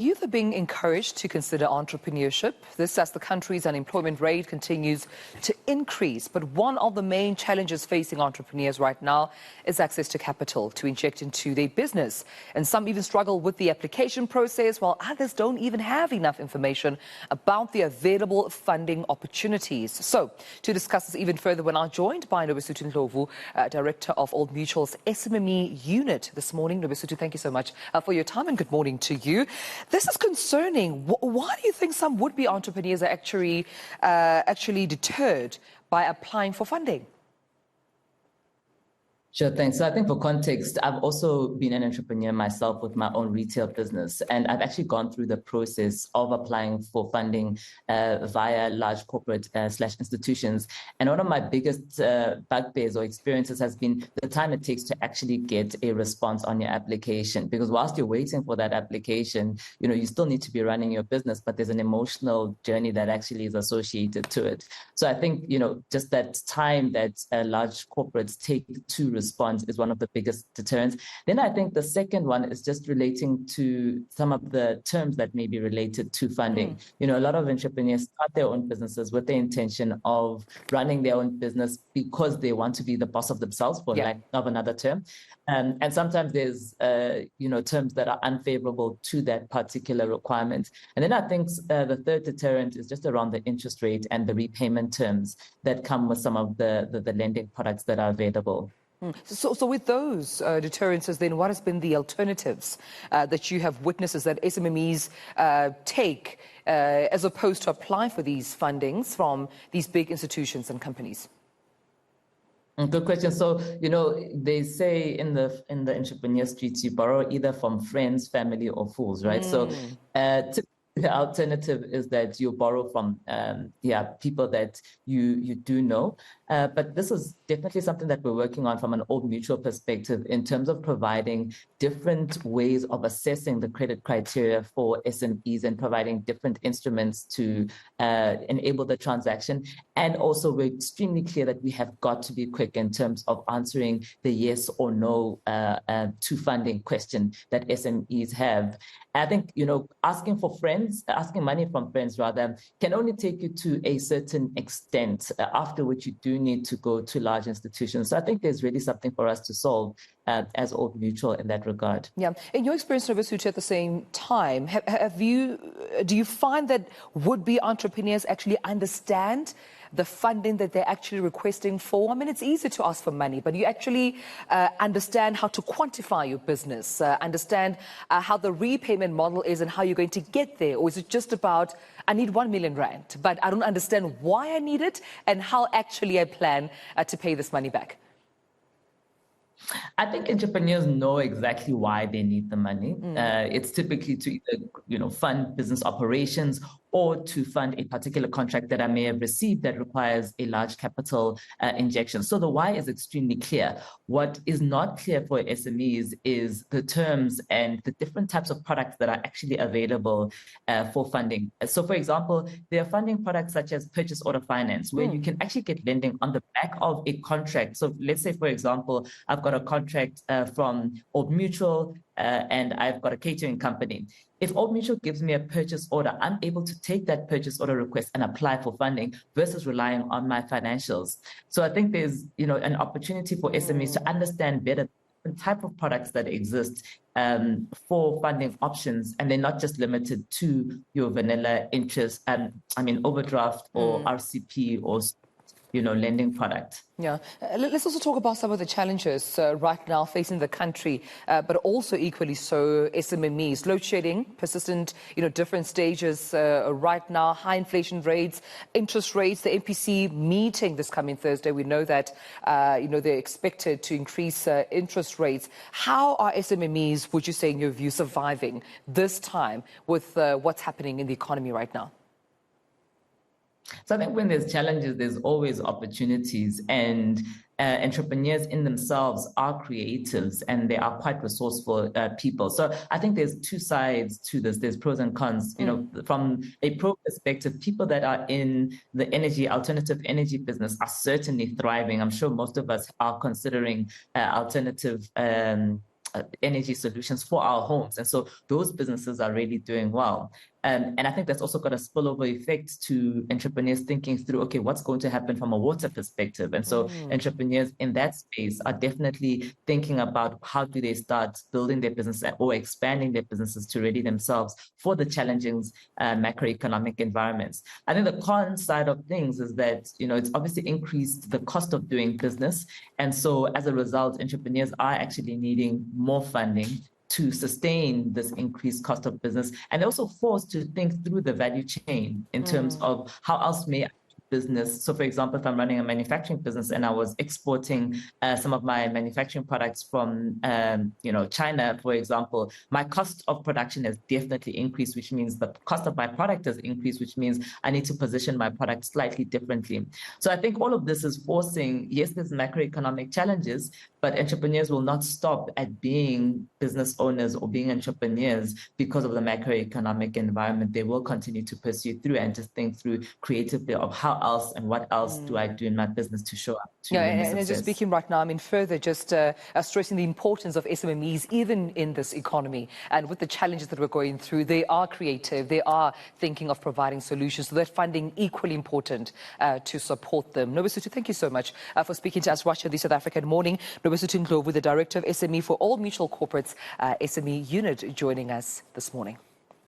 Youth are being encouraged to consider entrepreneurship. This as the country's unemployment rate continues to increase. But one of the main challenges facing entrepreneurs right now is access to capital to inject into their business. And some even struggle with the application process, while others don't even have enough information about the available funding opportunities. So to discuss this even further, we're now joined by Nobesuthu Ndlovu, Director of Old Mutual's SMME unit this morning. Nobesuthu, thank you so much for your time and good morning to you. This is concerning. Why do you think some would-be entrepreneurs are actually deterred by applying for funding? Sure, thanks. So I think for context, I've also been an entrepreneur myself with my own retail business, and I've actually gone through the process of applying for funding via large corporate slash institutions. And one of my biggest bugbears or experiences has been the time it takes to actually get a response on your application. Because whilst you're waiting for that application, you still need to be running your business, but there's an emotional journey that actually is associated to it. So I think, just that time that large corporates take to response is one of the biggest deterrents. Then I think the second one is just relating to some of the terms that may be related to funding. A lot of entrepreneurs start their own businesses with the intention of running their own business because they want to be the boss of themselves, for lack of another term. And sometimes there's, terms that are unfavorable to that particular requirement. And then I think the third deterrent is just around the interest rate and the repayment terms that come with some of the lending products that are available. So with those deterrences, then what has been the alternatives that you have witnessed that SMMEs take as opposed to apply for these fundings from these big institutions and companies? Good question. So, they say in the entrepreneur streets, you borrow either from friends, family, or fools, right? So the alternative is that you borrow from people that you do know. But this is definitely something that we're working on from an Old Mutual perspective in terms of providing different ways of assessing the credit criteria for SMEs and providing different instruments to enable the transaction. And also we're extremely clear that we have got to be quick in terms of answering the yes or no to funding question that SMEs have. I think, asking money from friends rather, can only take you to a certain extent, after which you do need to go to large institutions. So I think there's really something for us to solve as Old Mutual in that regard. Yeah. In your experience, Nobesuthu, at the same time, do you find that would-be entrepreneurs actually understand the funding that they're actually requesting for? I mean, it's easy to ask for money, but you actually understand how to quantify your business, understand how the repayment model is and how you're going to get there? Or is it just about, I need 1 million rand, but I don't understand why I need it and how actually I plan to pay this money back? I think entrepreneurs know exactly why they need the money. It's typically to either, fund business operations or to fund a particular contract that I may have received that requires a large capital injection. So the why is extremely clear. What is not clear for SMEs is the terms and the different types of products that are actually available for funding. So for example, there are funding products such as purchase order finance, where you can actually get lending on the back of a contract. So let's say, for example, I've got a contract from Old Mutual and I've got a catering company. If Old Mutual gives me a purchase order, I'm able to take that purchase order request and apply for funding versus relying on my financials. So I think there's, an opportunity for SMEs to understand better the type of products that exist for funding options, and they're not just limited to your vanilla interest, overdraft or RCP or lending product. Yeah. Let's also talk about some of the challenges right now facing the country, but also equally so SMMEs. Load shedding, persistent, different stages right now, high inflation rates, interest rates, the MPC meeting this coming Thursday. We know that, they're expected to increase interest rates. How are SMMEs, would you say, in your view, surviving this time with what's happening in the economy right now? So I think when there's challenges, there's always opportunities, and entrepreneurs in themselves are creatives and they are quite resourceful people. So I think there's two sides to this. There's pros and cons. From a pro perspective, people that are in the alternative energy business are certainly thriving. I'm sure most of us are considering alternative energy solutions for our homes. And so those businesses are really doing well. And I think that's also got a spillover effect to entrepreneurs thinking through, okay, what's going to happen from a water perspective? And so entrepreneurs in that space are definitely thinking about how do they start building their business or expanding their businesses to ready themselves for the challenging macroeconomic environments. I think the con side of things is that, it's obviously increased the cost of doing business. And so as a result, entrepreneurs are actually needing more funding to sustain this increased cost of business, and also forced to think through the value chain in terms of how else may I do business. So for example, if I'm running a manufacturing business and I was exporting some of my manufacturing products from China, for example, my cost of production has definitely increased, which means the cost of my product has increased, which means I need to position my product slightly differently. So I think all of this is forcing, yes, there's macroeconomic challenges, but entrepreneurs will not stop at being business owners or being entrepreneurs because of the macroeconomic environment. They will continue to pursue through and just think through creatively of how else and what else do I do in my business to show up to win and just speaking right now, further just stressing the importance of SMMEs even in this economy and with the challenges that we're going through. They are creative, they are thinking of providing solutions, so that funding equally important to support them. Nobasutu, thank you so much for speaking to us right here, the South African Morning. Nobasutu Ndlovu, the Director of SME for All Mutual Corporates SME Unit, joining us this morning.